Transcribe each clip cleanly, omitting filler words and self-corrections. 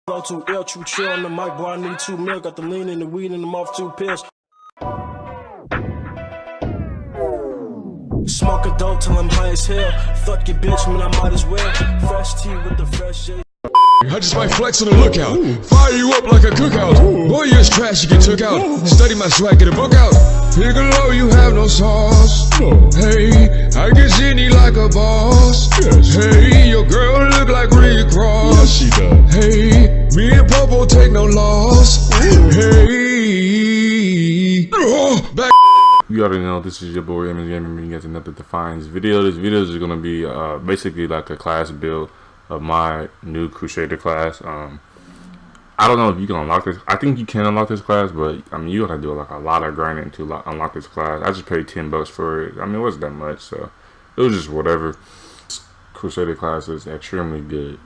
Go to L, true chill on the mic, boy. I need 2 mil. Got the lean and the weed and the off 2 pills. Smoke a dope till I'm high as hell. Fuck your bitch, man, I might as well. Fresh tea with the fresh shit. I just might flex on the lookout. Fire you up like a cookout. Boy, you're as trash, you get took out. Study my swag, get a book out. Piccolo, you have no sauce. Hey, I get Jenny like a boss. Hey, your girl look like Rick Ross. She does. Hey, me and Popo take no loss. Hey, back. You already know this is your boy R.N.O bringing you guys another Defiance video. This video is going to be basically like a class build of my new Crusader class. I don't know if you can unlock this. I think you can unlock this class, but I mean you gotta do like a lot of grinding to unlock this class. I just paid $10 for it. I mean it wasn't that much, so it was just whatever. This Crusader class is extremely good.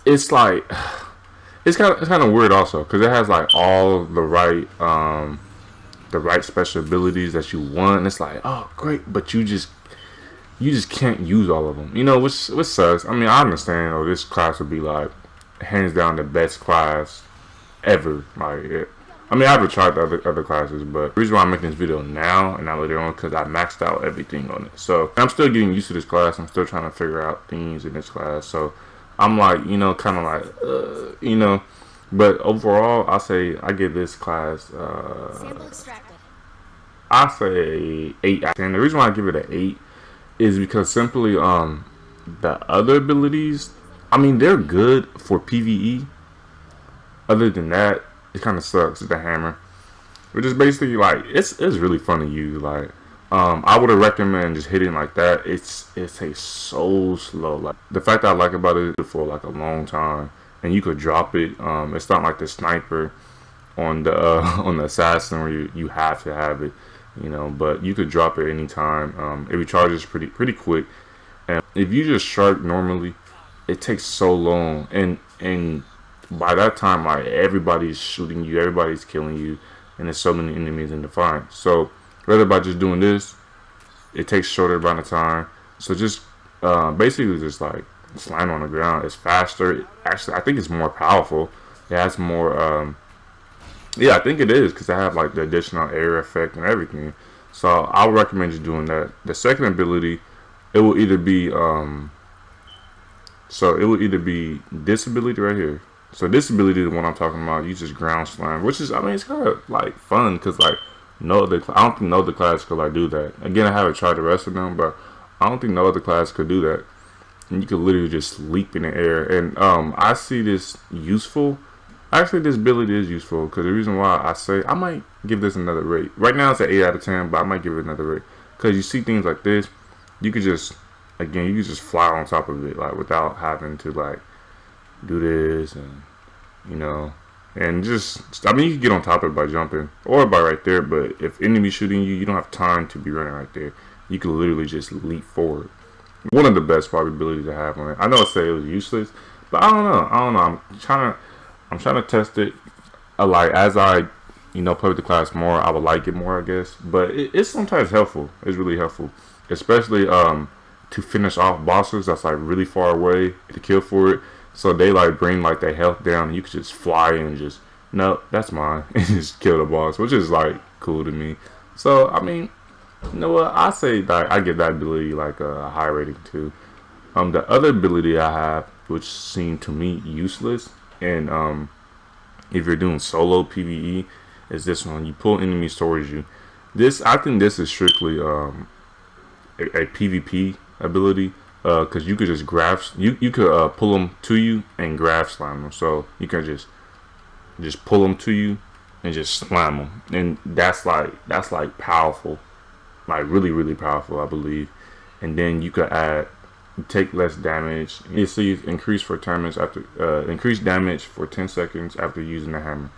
It's like it's kind of weird also because it has like all the right special abilities that you want. And it's like, oh great, but you just can't use all of them, you know, which sucks. I mean, I understand, oh, this class would be like hands down the best class ever. Like, I mean, I haven't tried the other classes, but the reason why I'm making this video now and not later on because I maxed out everything on it. So I'm still getting used to this class. I'm still trying to figure out things in this class. So I'm like, you know, kind of like, you know, but overall, I say I give this class, I say 8 out of 10. The reason why I give it an 8 is because simply the other abilities, I mean they're good for PvE. Other than that, it kind of sucks. It's the hammer, which is basically like it's really fun to use. Like I would recommend just hitting like that. It takes so slow. Like the fact that I like about it for like a long time, and you could drop it. It's not like the sniper on the assassin where you have to have it. You know, but you could drop it anytime. It recharges pretty quick, and if you just shark normally, it takes so long, and by that time, like everybody's shooting you, everybody's killing you, and there's so many enemies in Defiance. So rather by just doing this, it takes shorter amount of time. So just basically just like slam on the ground. It's faster. Actually, I think it's more powerful. It has more. Yeah, I think it is because I have like the additional air effect and everything. So I would recommend you doing that. The second ability, it will either be this ability right here. So this ability is the one I'm talking about. You just ground slam, which is, I mean, it's kind of like fun because like I don't think no other class could like do that. Again, I haven't tried the rest of them, but I don't think no other class could do that. And you could literally just leap in the air. And I see this useful. Actually, this ability is useful because the reason why I say I might give this another rate. Right now it's an 8 out of 10, but I might give it another rate because you see things like this. You could just, again, you could just fly on top of it like without having to like do this and you know, and just I mean you can get on top of it by jumping or by right there. But if enemy's shooting you, you don't have time to be running right there. You can literally just leap forward. One of the best probably abilities to have on it. I know I say it was useless, but I don't know. I'm trying to test it. Like as I, you know, play with the class more, I would like it more, I guess. But it's sometimes helpful. It's really helpful, especially to finish off bosses that's like really far away to kill for it. So they like bring like their health down. And you can just fly and just no, that's mine, and just kill the boss, which is like cool to me. So I mean, you know what? I say that I give that ability like a high rating too. The other ability I have, which seemed to me useless. And if you're doing solo PvE, is this one. You pull enemies towards you. I think this is strictly a PvP ability because you could just grab. You could pull them to you and grab slam them. So you can just pull them to you and just slam them. And that's like powerful, like really powerful, I believe. And then you could add. Take less damage. You see increase damage for 10 seconds after using the hammer.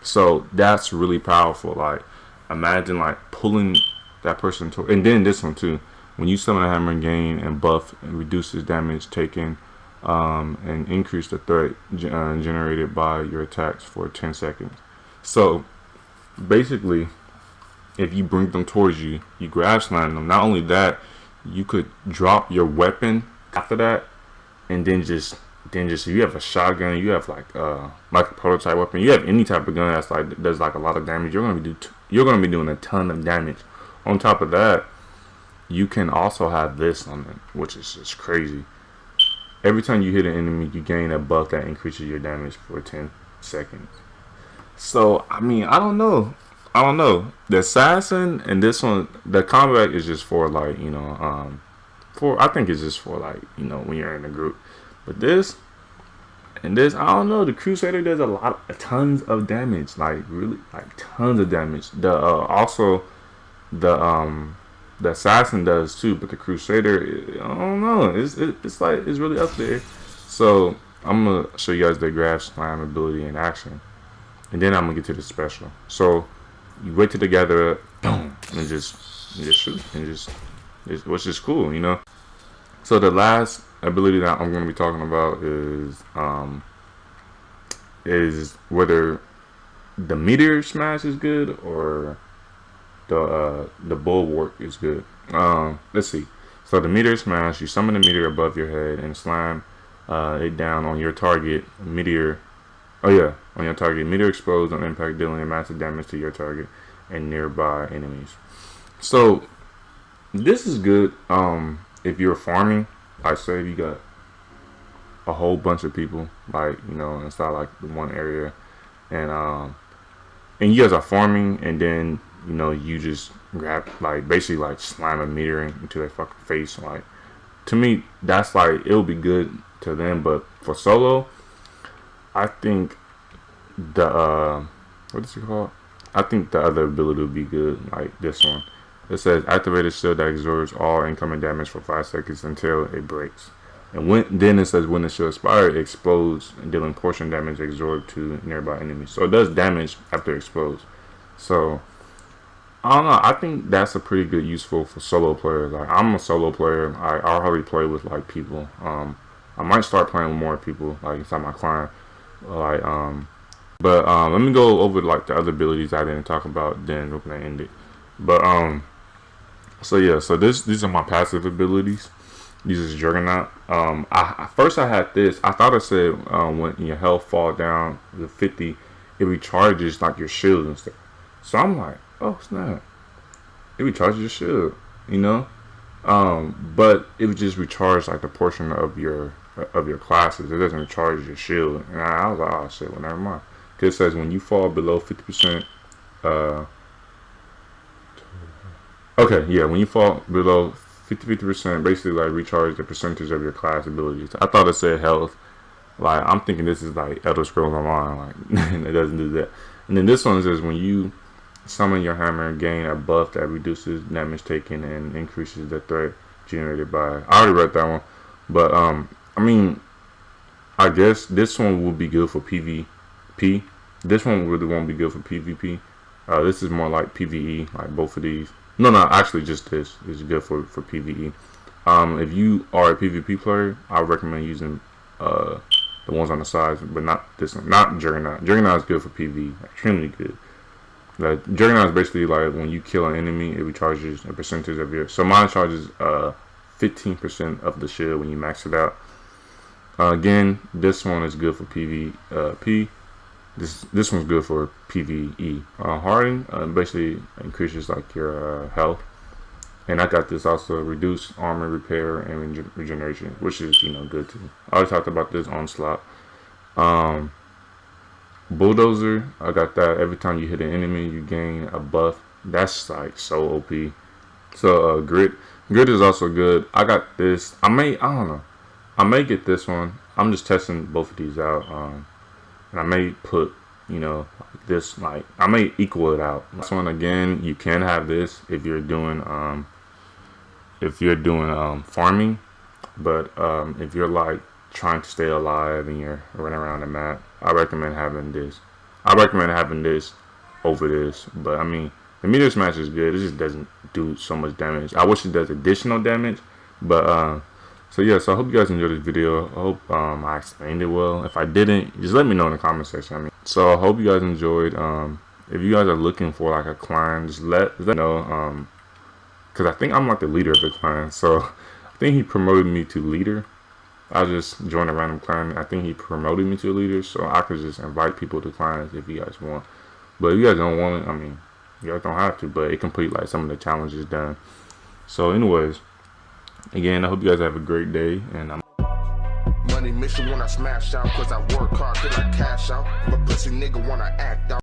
So that's really powerful. Like imagine like pulling that person to, and then this one too. When you summon a hammer and gain and buff and reduces damage taken and increase the threat generated by your attacks for 10 seconds. So basically, if you bring them towards you, you grab slam them. Not only that, you could drop your weapon after that and then just then just if you have a shotgun, you have like a prototype weapon, you have any type of gun that's like does like a lot of damage, you're gonna be doing a ton of damage. On top of that, you can also have this on it, which is just crazy. Every time you hit an enemy, you gain a buff that increases your damage for 10 seconds. So I mean, I don't know. The assassin and this one, the combat is just for like, you know, I think it's just for like, you know, when you're in a group. But this and this, I don't know. The Crusader does tons of damage, like really, like tons of damage. Also the assassin does too, but the Crusader, I don't know. It's like it's really up there. So I'm gonna show you guys the grab slam ability in action, and then I'm gonna get to the special. So you wait till they gather up, boom, and just shoot, and just which is cool, you know. So the last ability that I'm gonna be talking about is whether the meteor smash is good or the bulwark is good. Let's see. So the meteor smash, you summon a meteor above your head and slam it down on your target. Meteor explodes on impact, dealing massive damage to your target and nearby enemies. So this is good if you're farming. Like say if you got a whole bunch of people, like, you know, inside like the one area, and you guys are farming, and then, you know, you just grab, like, basically like slam a meteor into their fucking face. Like, to me, that's like, it'll be good to them, but for solo, I think the what is it called? I think the other ability would be good, like this one. It says activate a shield that absorbs all incoming damage for 5 seconds until it breaks. And then it says when the shield expires, it explodes, dealing portion damage absorbed to nearby enemies. So it does damage after it explodes. So I don't know. I think that's a pretty good useful for solo players. Like, I'm a solo player. I hardly play with like people. I might start playing with more people, like inside my client. Like but let me go over like the other abilities I didn't talk about. Then we're gonna end it. But so yeah. So these are my passive abilities. These is Juggernaut. First I had this. I thought it said when your health fall down to 50, it recharges like your shield and stuff. So I'm like, oh snap! It recharges your shield, you know. But it would just recharge like the portion of your classes. It doesn't recharge your shield. And I was like, oh shit, well never mind. Cause it says when you fall below 50%. Okay, yeah, when you fall below 50%, basically like recharge the percentage of your class abilities. I thought it said health. Like, I'm thinking this is like Elder Scrolls Online. Like, it doesn't do that. And then this one says when you summon your hammer, gain a buff that reduces damage taken and increases the threat generated by. I already read that one, but I mean, I guess this one would be good for PvP. This one really won't be good for PvP. This is more like PvE, like both of these. No, actually just this is good for PvE. If you are a PvP player, I recommend using the ones on the sides, but not this one, not Juggernaut. Juggernaut is good for PvE, extremely good. Juggernaut is basically like when you kill an enemy, it recharges a percentage of your. So mine charges 15% of the shield when you max it out. Again, this one is good for PvP. This one's good for PvE. Harden basically increases like your health, and I got this also reduce armor repair and regeneration, which is, you know, good too. I already talked about this onslaught. Bulldozer, I got that. Every time you hit an enemy, you gain a buff. That's like so OP. So grit is also good. I got this. I don't know. I may get this one. I'm just testing both of these out. And I may put, you know, this, like, I may equal it out. This one, again, you can have this if you're doing farming, but if you're like trying to stay alive and you're running around the map, I recommend having this. I recommend having this over this. But I mean, the meteor smash is good. It just doesn't do so much damage. I wish it does additional damage, but so yeah, so I hope you guys enjoyed this video. I hope I explained it well. If I didn't, just let me know in the comment section. I mean, so I hope you guys enjoyed. If you guys are looking for like a clan, just let me know. Cause I think I'm like the leader of the clan. So I think he promoted me to leader. I just joined a random clan. I think he promoted me to a leader, so I could just invite people to clans if you guys want. But if you guys don't want it, I mean, you guys don't have to. But it complete like some of the challenges done. So, anyways, again, I hope you guys have a great day, and I'm. Money mission when I smash out, cause I work hard till I cash out. But pussy nigga wanna act out.